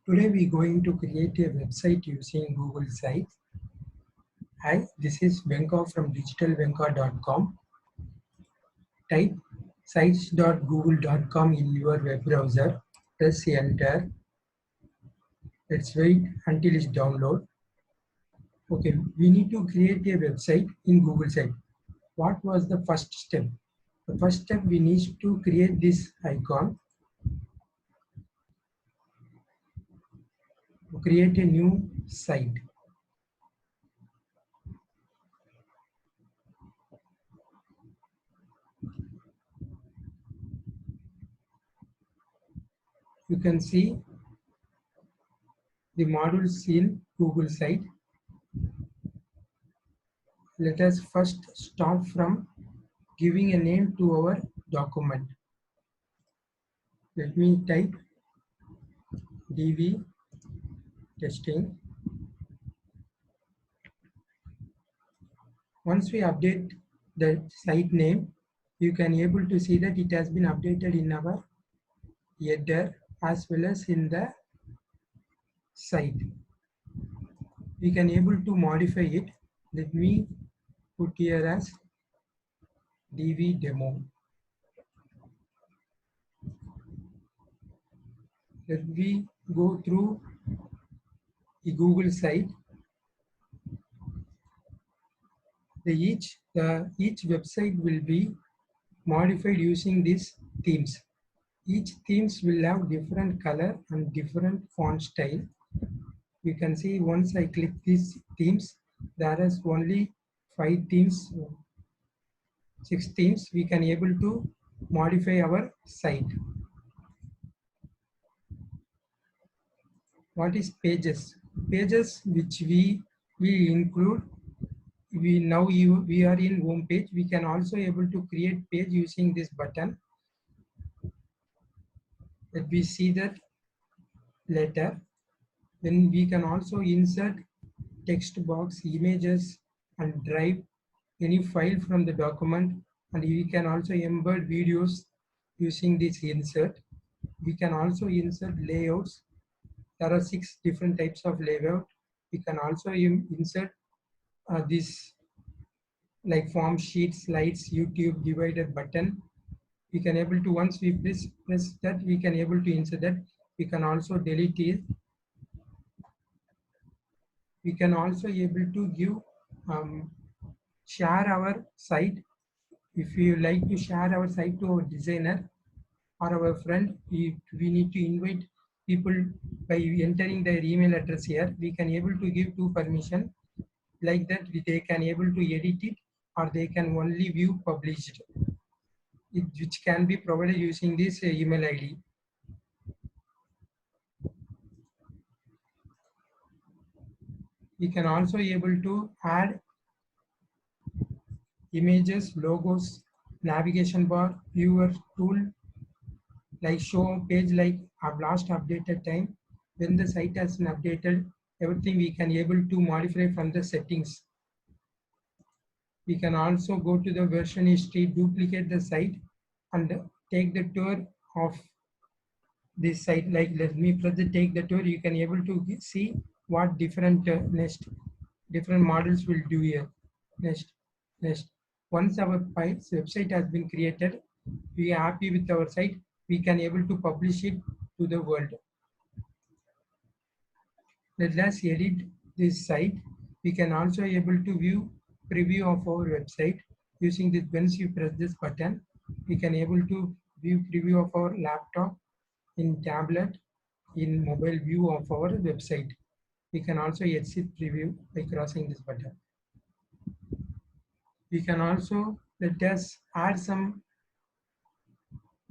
Today we're going to create a website using Google Sites. Hi, this is Venka from digitalvenka.com. Type sites.google.com in your web browser. Press enter. Let's wait until it's download. Okay, we need to create a website in Google Site. What was the first step? The first step, we need to create this icon. Create a new site. You can see the modules in Google Site. Let us first start from giving a name to our document. Let me type DV testing. Once we update the site name, you can able to see that it has been updated in our header as well as in the site. We can able to modify it. Let me put here as DV demo. Let me go through the Google site. Each website will be modified using these themes. Each themes will have different color and different font style. You can see once I click these themes, there is only 5 themes, 6 themes. We can able to modify our site. What is pages? Pages which we include. We are in home page. We can also able to create page using this button. Let we see that later. Then we can also insert text box, images, and drive any file from the document, and we can also embed videos using this insert. We can also insert layouts. There are 6 different types of layout. We can also insert this like form sheets, slides, YouTube, divider button. We can able to, once we press that, we can able to insert that. We can also delete it. We can also able to give share our site. If you like to share our site to our designer or our friend, we need to invite people by entering their email address here. We can able to give two permission. Like that, they can able to edit it or they can only view published, which can be provided using this email ID. We can also able to add images, logos, navigation bar, viewer tool, like show page like our last updated time. When the site has been updated, everything we can able to modify from the settings. We can also go to the version history, duplicate the site, and take the tour of this site. Like let me press the take the tour. You can able to see what different different models will do here. Next. Once our website has been created, we are happy with our site. We can able to publish it to the world. Let us edit this site. We can also able to view preview of our website using this. Once you press this button, we can able to view preview of our laptop, in tablet, in mobile view of our website. We can also exit preview by crossing this button. We can also let us add some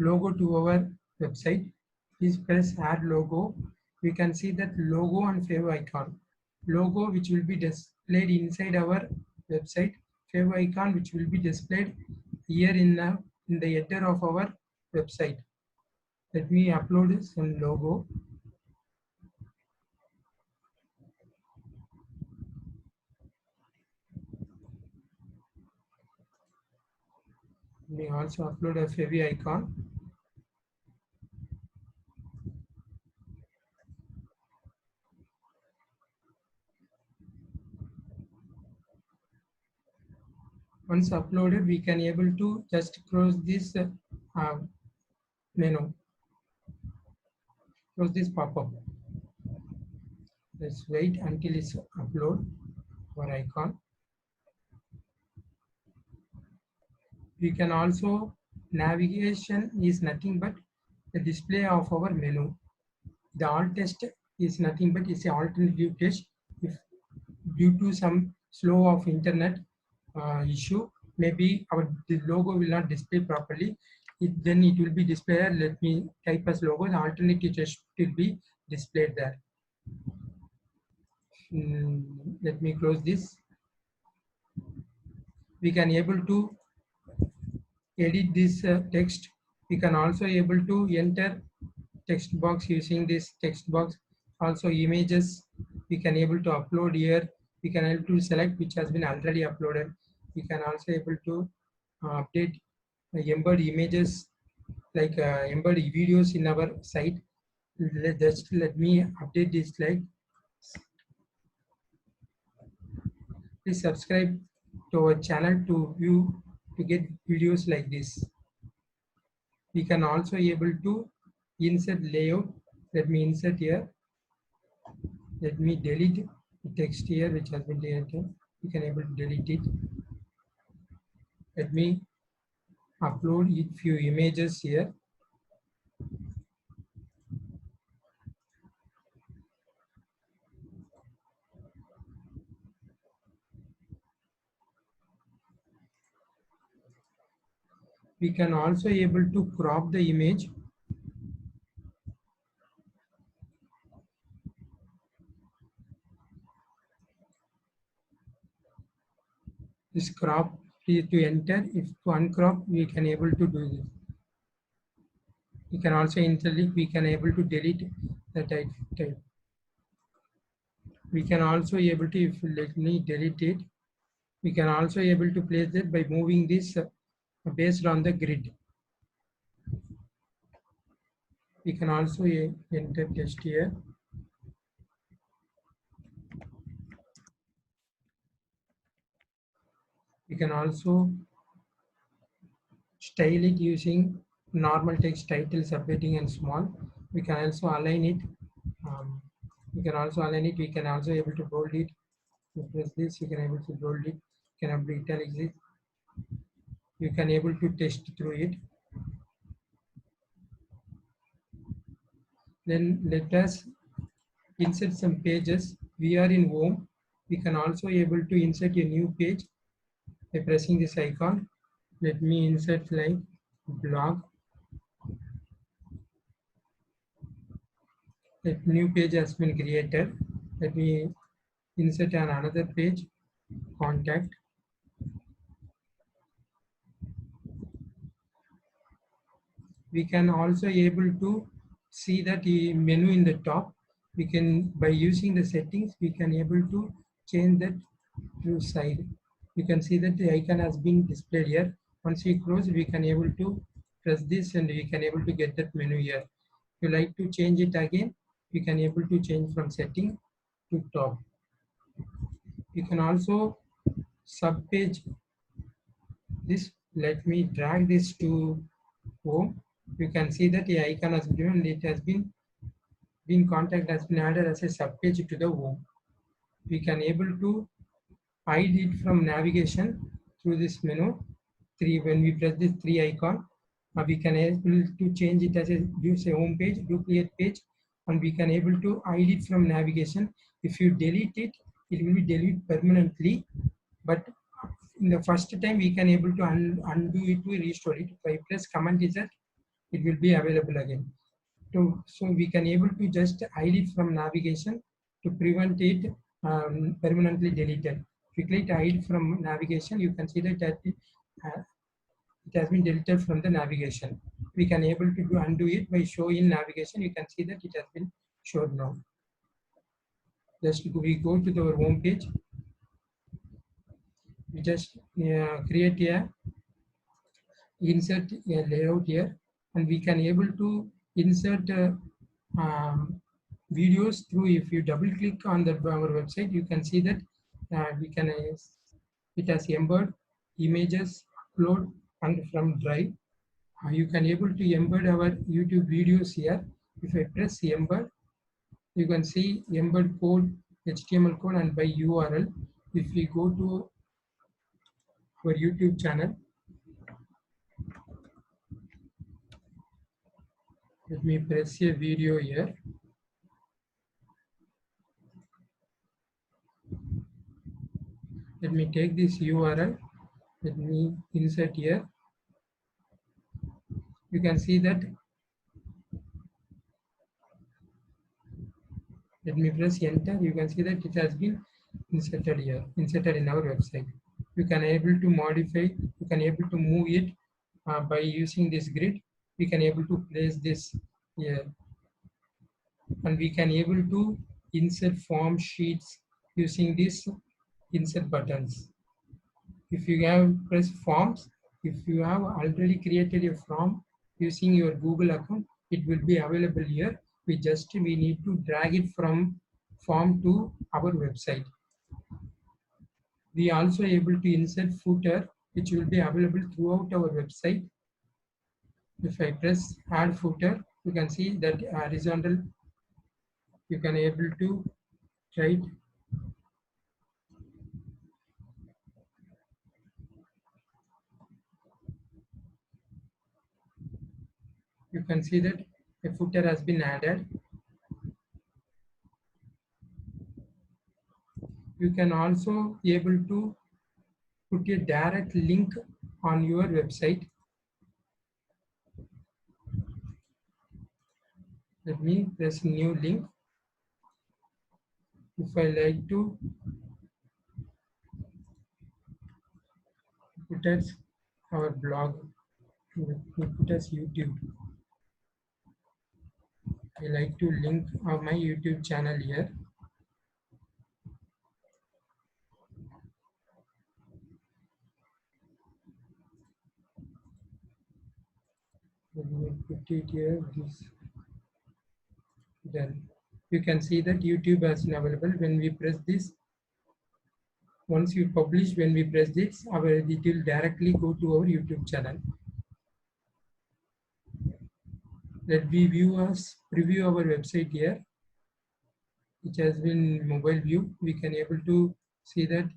logo to our website. Please press add logo. We can see that logo and favor icon. Logo which will be displayed inside our website. Favor icon which will be displayed here in the header of our website. Let me upload some logo. Let me also upload a favor icon. Once uploaded, we can able to just close this menu, close this pop-up. Let's wait until it's upload our icon. We can also, navigation is nothing but the display of our menu. The alt text is nothing but it's an alternative text. If due to some slow of internet issue, maybe our the logo will not display properly. Then it will be displayed. Let me type as logo. The alternative text will be displayed there. Let me close this. We can able to edit this text. We can also able to enter text box using this text box. Also images we can able to upload here. We can able to select which has been already uploaded. We can also able to update embed images like embed videos in our site. Let me update this slide. Please subscribe to our channel to view to get videos like this. We can also able to insert layout. Let me insert here. Let me delete the text here which has been deleted. You can able to delete it. Let me upload it few images here. We can also able to crop the image. This crop to enter. If to uncrop, we can able to do this. We can also interleave. We can able to delete the type. We can also able to, if let me delete it. We can also able to place it by moving this based on the grid. We can also enter text here. We can also style it using normal text, title, subheading, and small. We can also align it. We can also align it. We can also able to bold it. You press this, you can able to bold it. You can able to italic it. You can able to text through it. Then let us insert some pages. We are in home. We can also able to insert a new page by pressing this icon. Let me insert like blog. That new page has been created. Let me insert an another page, contact. We can also able to see that the menu in the top. We can, by using the settings, we can able to change that to side. You can see that the icon has been displayed here. Once we close, we can able to press this and we can able to get that menu here. If you like to change it again, we can able to change from setting to top. You can also sub page this. Let me drag this to home. You can see that the icon has been, it has been contact has been added as a sub page to the home. We can able to hide it from navigation through this menu. When we press this 3 icon, we can able to change it as a use a home page, duplicate page, and we can able to hide it from navigation. If you delete it, it will be deleted permanently. But in the first time, we can able to undo it to restore it. If I press Command Z, it will be available again. So we can able to just hide it from navigation to prevent it permanently deleted. If you click hide from navigation, you can see that it has been deleted from the navigation. We can able to undo it by show in navigation. You can see that it has been shown now. Just we go to our home page. We just create a insert a layout here, and we can able to insert videos through. If you double click on our website, you can see that we can it has embed images, upload, and from Drive. You can able to embed our YouTube videos here. If I press embed, you can see embed code, HTML code, and by URL. If we go to our YouTube channel, let me press a video here. Let me take this URL. Let me insert here. You can see that. Let me press enter. You can see that it has been inserted here, inserted in our website. You can able to modify, you can able to move it by using this grid. We can able to place this here, and we can able to insert form sheets using these insert buttons. If you have press forms, if you have already created a form using your Google account, it will be available here. We need to drag it from form to our website. We also able to insert footer, which will be available throughout our website. If I press add footer, you can see that horizontal, you can able to write. You can see that a footer has been added. You can also able to put a direct link on your website. Let me press new link. If I like to put as our blog, we put as YouTube. I like to link my YouTube channel here. Let me put it here. This. Then you can see that YouTube has been available. When we press this, once you publish, when we press this, it will directly go to our YouTube channel. Let me preview our website here, which has been mobile view. We can able to see that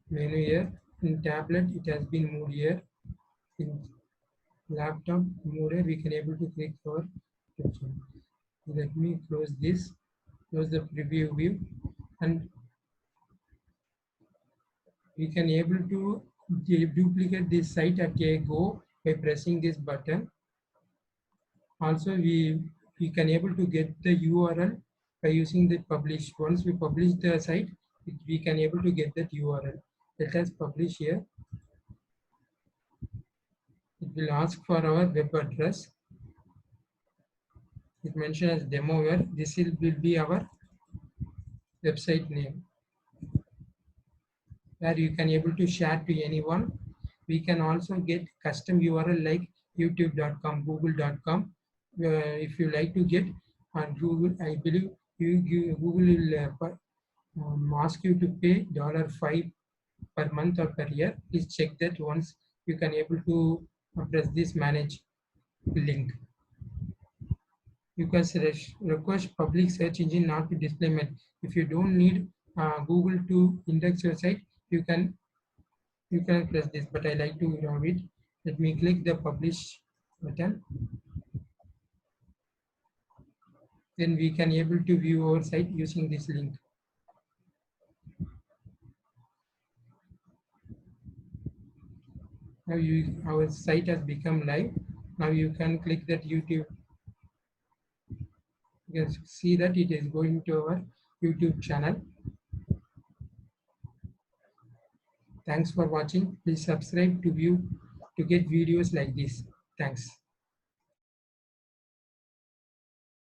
menu here. In tablet, it has been moved here. In laptop mode, we can able to click for. Let me close this, close the preview view, and we can able to duplicate this site at a go by pressing this button. Also, we can able to get the URL by using the publish. Once we publish the site, we can able to get that URL. Let us publish here. It will ask for our web address. It mentioned as demoware. This will be our website name, where you can able to share to anyone. We can also get custom URL like youtube.com, google.com. If you like to get on Google, I believe Google will ask you to pay $5 per month or per year. Please check that once. You can able to press this manage link. You can request public search engine not to display menu. If you don't need Google to index your site, you can press this, but I like to remove it. Let me click the publish button. Then we can able to view our site using this link. Now our site has become live. Now you can click that YouTube. You can see that it is going to our YouTube channel. Thanks for watching. Please subscribe to get videos like this. Thanks.